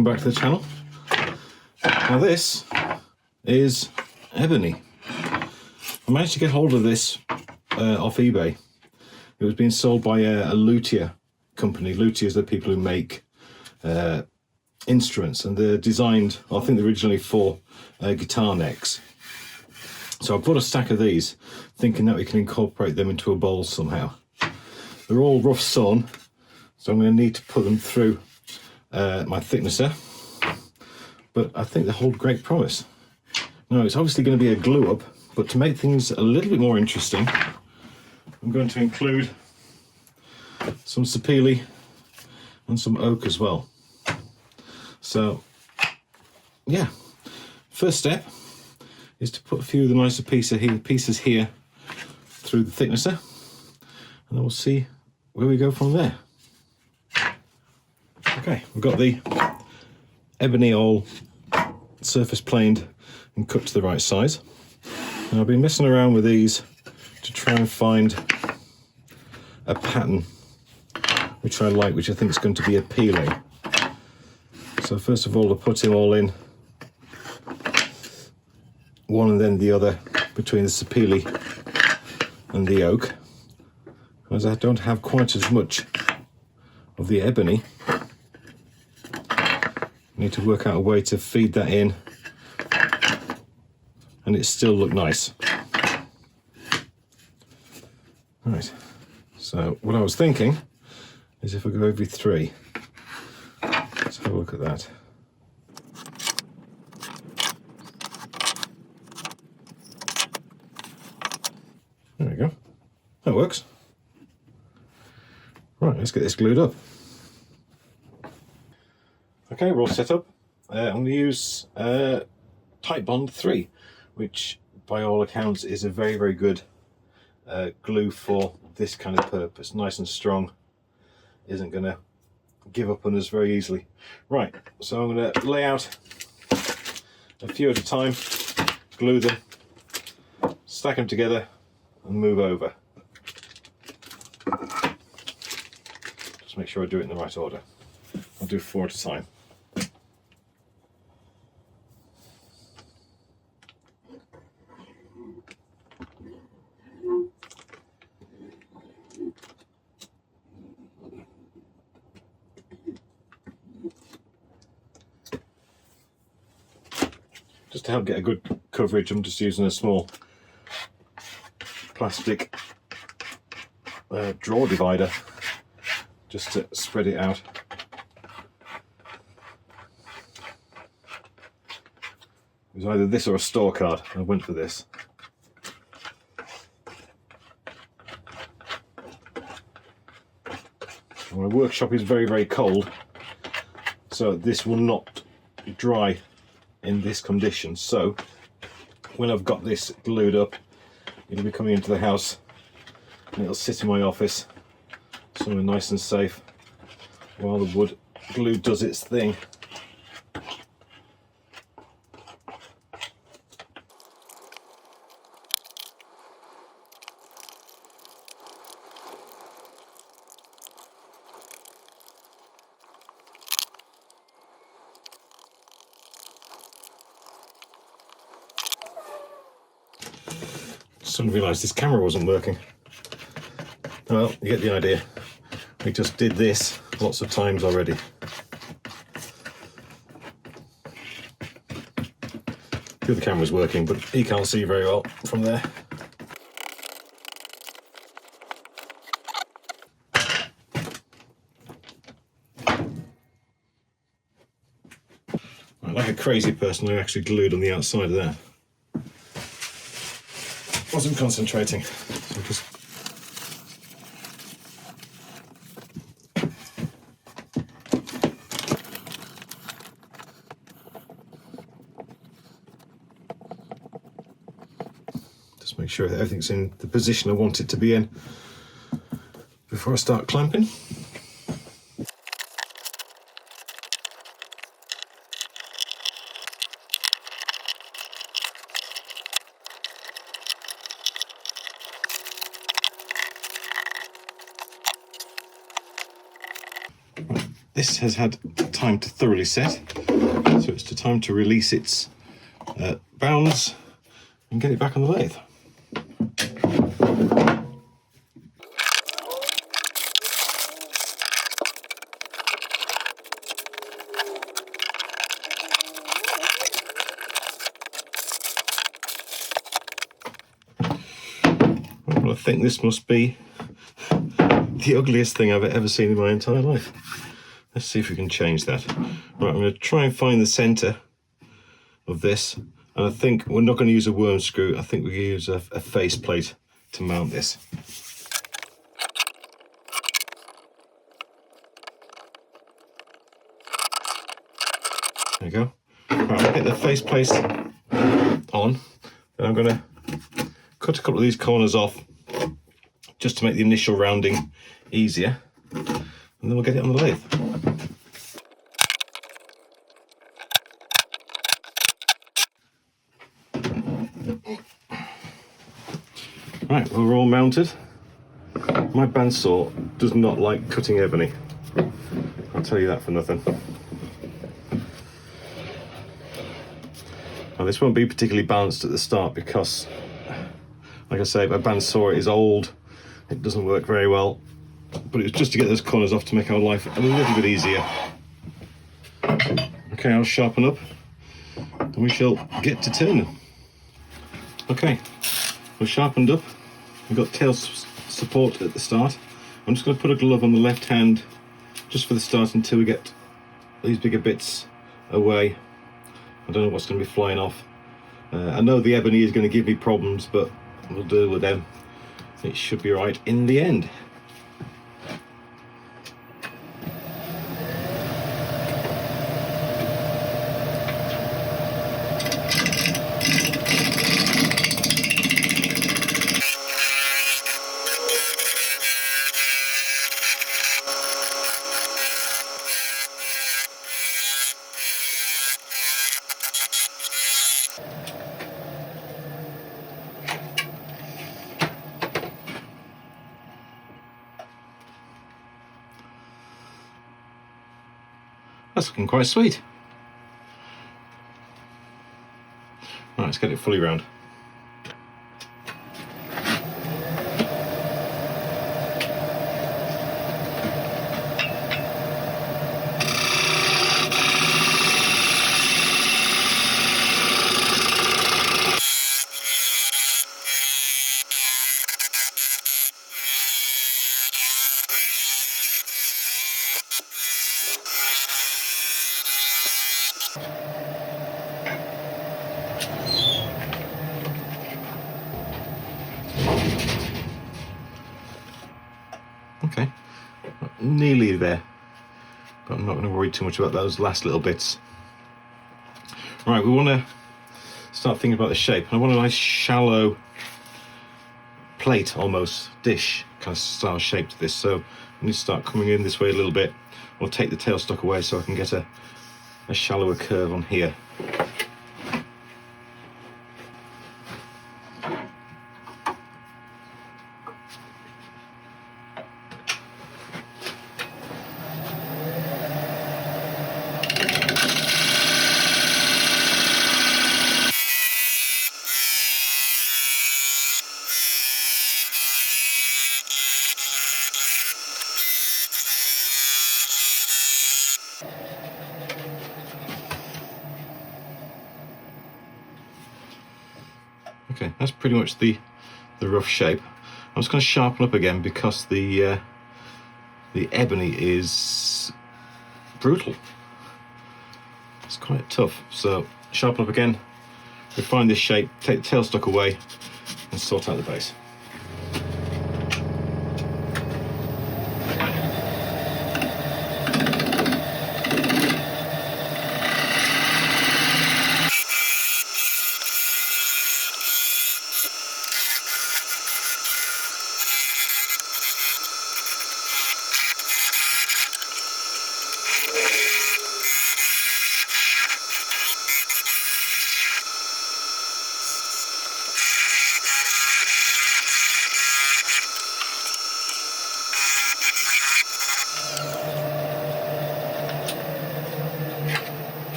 welcome back to the channel. Now this is Ebony. I managed to get hold of this off eBay. It was being sold by a luthier company. Luthiers are the people who make instruments, and they're designed, I think, originally for guitar necks. So I bought a stack of these, thinking that we can incorporate them into a bowl somehow. They're all rough sawn, so I'm going to need to put them through my thicknesser, but I think they hold great promise. Now, it's obviously going to be a glue up, but to make things a little bit more interesting, I'm going to include some sapele and some oak as well. So yeah, first step is to put a few of the nicer pieces here through the thicknesser, and then we'll see where we go from there. Okay, we've got the ebony all surface planed and cut to the right size. And I've been messing around with these to try and find a pattern which I like, which I think is going to be appealing. So first of all, I put them all in, one and then the other, between the sapele and the oak. As I don't have quite as much of the ebony, I need to work out a way to feed that in and it still look nice. Right, so what I was thinking is if I go every 3, let's have a look at that. There we go, that works. Right, let's get this glued up. Okay, we're all set up. I'm going to use Titebond 3, which by all accounts is a very, very good glue for this kind of purpose. Nice and strong, isn't going to give up on us very easily. Right, so I'm going to lay out a few at a time, glue them, stack them together and move over. Just make sure I do it in the right order. I'll do 4 at a time. Just to help get a good coverage, I'm just using a small plastic drawer divider just to spread it out. It was either this or a store card. I went for this. My workshop is very, very cold, so this will not dry in this condition. So when I've got this glued up, it'll be coming into the house and it'll sit in my office somewhere nice and safe while the wood glue does its thing. Suddenly realised this camera wasn't working. Well, you get the idea. We just did this lots of times already. The other camera's working, but he can't see very well from there. Right, like a crazy person, I actually glued on the outside of that. Wasn't concentrating, so just make sure that everything's in the position I want it to be in before I start clamping. this has had time to thoroughly set, so it's time to release its bounds and get it back on the lathe. Well, I think this must be the ugliest thing I've ever seen in my entire life. Let's see if we can change that. Right, I'm going to try and find the centre of this, and I think we're not going to use a worm screw. I think we use a face plate to mount this. There we go. Right, I'll get the face plate on, and I'm going to cut a couple of these corners off just to make the initial rounding easier, and then we'll get it on the lathe. Right, well, we're all mounted. My bandsaw does not like cutting ebony. I'll tell you that for nothing. Now, this won't be particularly balanced at the start because, like I say, my bandsaw is old. It doesn't work very well. But it was just to get those corners off to make our life a little bit easier. Okay, I'll sharpen up and we shall get to turning. Okay, we're sharpened up. We've got tail support at the start. I'm just going to put a glove on the left hand just for the start until we get these bigger bits away. I don't know what's going to be flying off. I know the ebony is going to give me problems, but we'll deal with them. It should be right in the end. That's looking quite sweet. Right, let's get it fully round. Okay, nearly there, but I'm not going to worry too much about those last little bits. Right, we want to start thinking about the shape. I want a nice shallow plate, almost dish kind of style shape to this, so I need to start coming in this way a little bit, or take the tailstock away so I can get a shallower curve on here. Okay, that's pretty much the rough shape. I'm just going to sharpen up again because the ebony is brutal. It's quite tough. So sharpen up again, refine this shape, take the tailstock away, and sort out the base.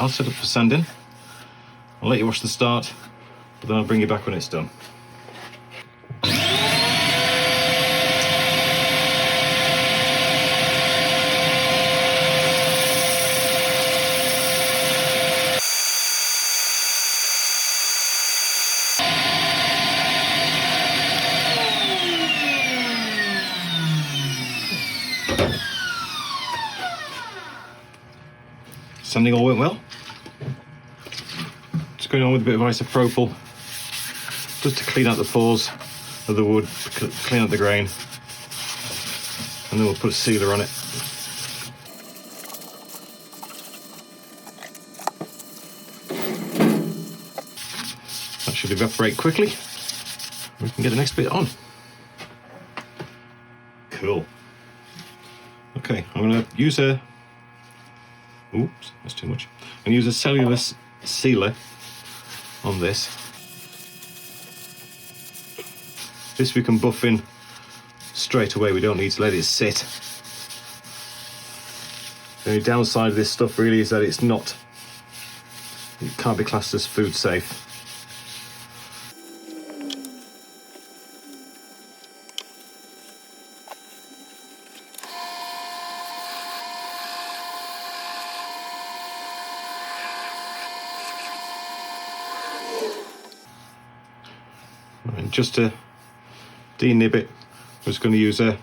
I'll set up for sanding. I'll let you watch the start, but then I'll bring you back when it's done. Sanding all went well. Just going on with a bit of isopropyl just to clean out the pores of the wood, clean out the grain, and then we'll put a sealer on it. That should evaporate quickly. We can get the next bit on. Cool. Okay, I'm going to use a... Oops, that's too much. I'm going to use a cellulose sealer on this. This we can buff in straight away, we don't need to let it sit. The only downside of this stuff really is that it can't be classed as food safe. And just to denib it, I'm just going to use a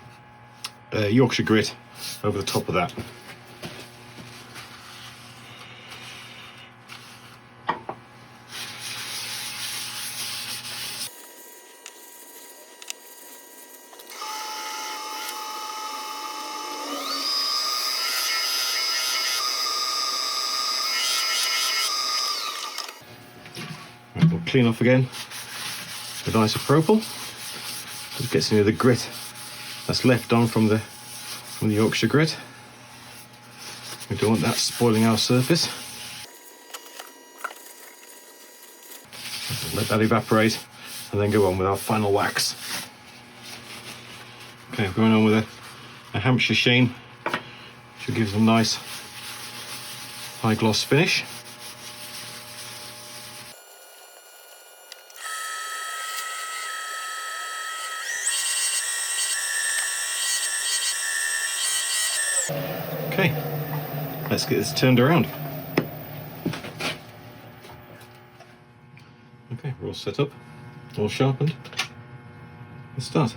Yorkshire grit over the top of that. Right, we'll clean off again with isopropyl. Just gets any of the grit that's left on from the Yorkshire grit. We don't want that spoiling our surface. Let that evaporate and then go on with our final wax. Okay, we're going on with a Hampshire sheen, which gives a nice high gloss finish. Okay, let's get this turned around. Okay, we're all set up, all sharpened. Let's start.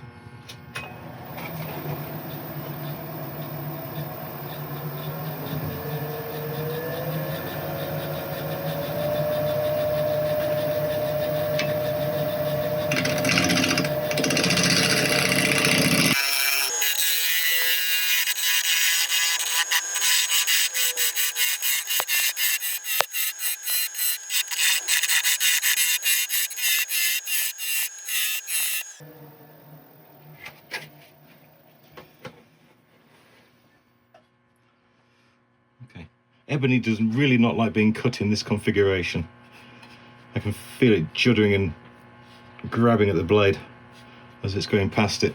Okay, Ebony does really not like being cut in this configuration. I can feel it juddering and grabbing at the blade as it's going past it.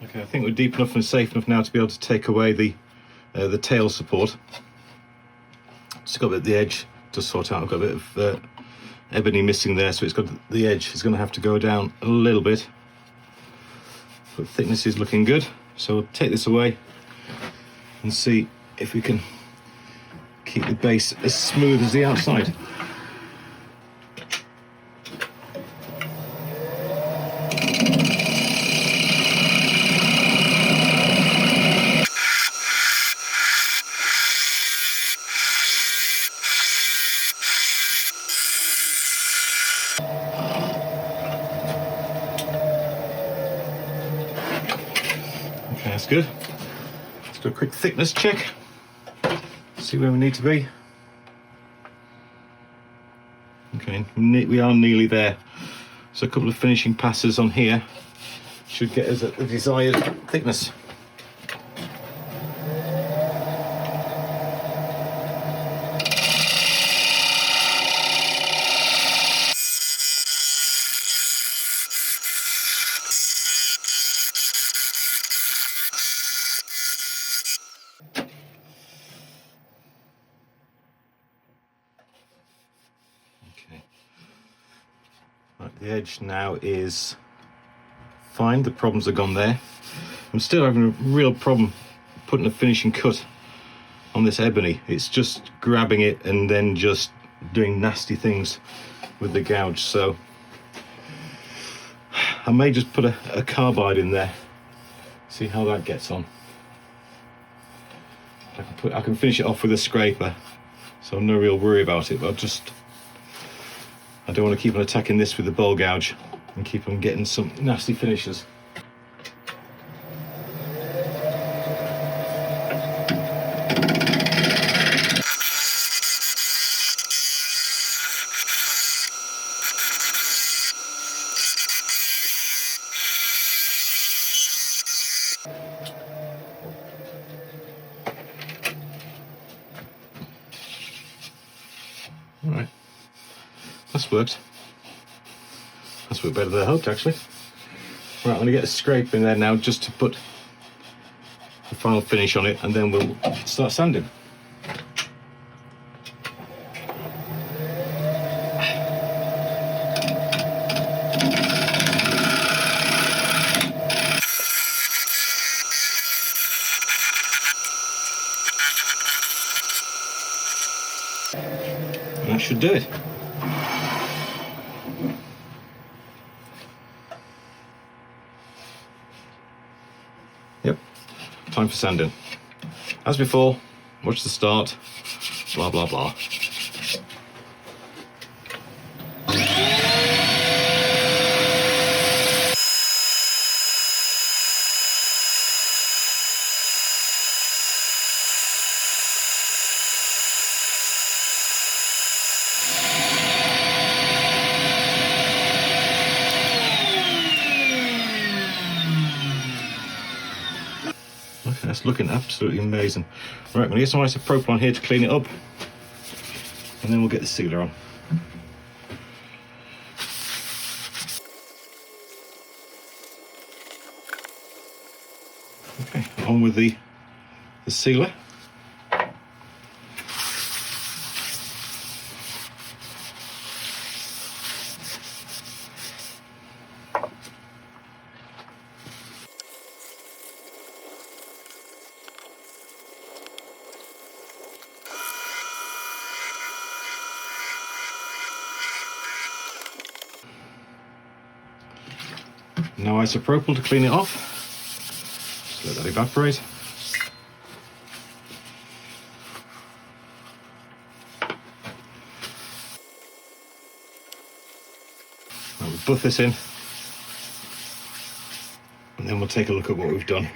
Okay, I think we're deep enough and safe enough now to be able to take away the tail support. Just got a bit at the edge to sort out. I've got a bit of ebony missing there, so it's got the edge. It's going to have to go down a little bit. But thickness is looking good, so we'll take this away and see if we can keep the base as smooth as the outside. Okay, that's good. Let's Just do a quick thickness check, see where we need to be. Okay, we are nearly there. So a couple of finishing passes on here should get us at the desired thickness. Okay. Right, the edge now is fine, the problems are gone there. I'm still having a real problem putting a finishing cut on this ebony. It's just grabbing it and then just doing nasty things with the gouge. So I may just put a carbide in there, see how that gets on. I can finish it off with a scraper, so I'm no real worry about it, but I don't want to keep on attacking this with the ball gouge and keep on getting some nasty finishes. Alright, that's worked. That's worked better than I hoped, actually. Right, I'm going to get a scrape in there now just to put the final finish on it, and then we'll start sanding. That should do it. Yep, time for sanding. As before, watch the start, blah blah blah. Okay, that's looking absolutely amazing. Right, I'm going to get some isopropyl on here to clean it up, and then we'll get the sealer on. Okay, on with the sealer. Now isopropyl to clean it off. Just let that evaporate. Now we'll buff this in, and then we'll take a look at what we've done.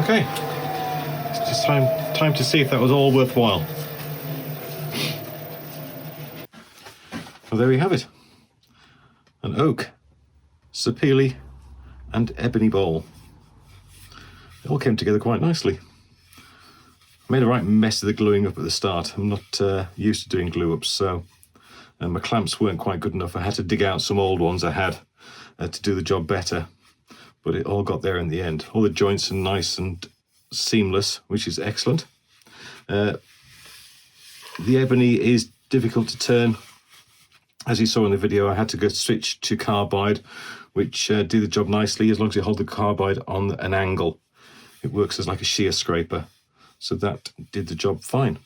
Okay, it's just time to see if that was all worthwhile. Well, there we have it. An oak, sapele and ebony bowl. It all came together quite nicely. I made a right mess of the gluing up at the start. I'm not used to doing glue ups, so my clamps weren't quite good enough. I had to dig out some old ones I had to do the job better. But it all got there in the end. All the joints are nice and seamless, which is excellent. The ebony is difficult to turn. As you saw in the video, I had to go switch to carbide, which do the job nicely as long as you hold the carbide on an angle. It works as like a shear scraper, so that did the job fine.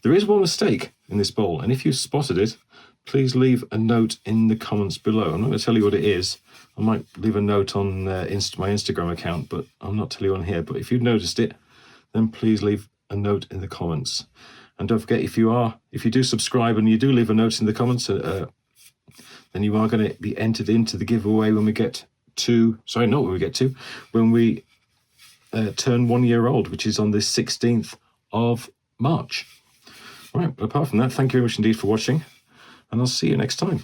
There is one mistake in this bowl, and if you spotted it, please leave a note in the comments below. I'm not going to tell you what it is. I might leave a note on my Instagram account, but I'll not tell you on here. But if you've noticed it, then please leave a note in the comments. And don't forget, if you do subscribe and you do leave a note in the comments, then you are going to be entered into the giveaway when we get to, sorry, not when we get to, when we turn 1 year old, which is on the 16th of March. Right, but apart from that, thank you very much indeed for watching, and I'll see you next time.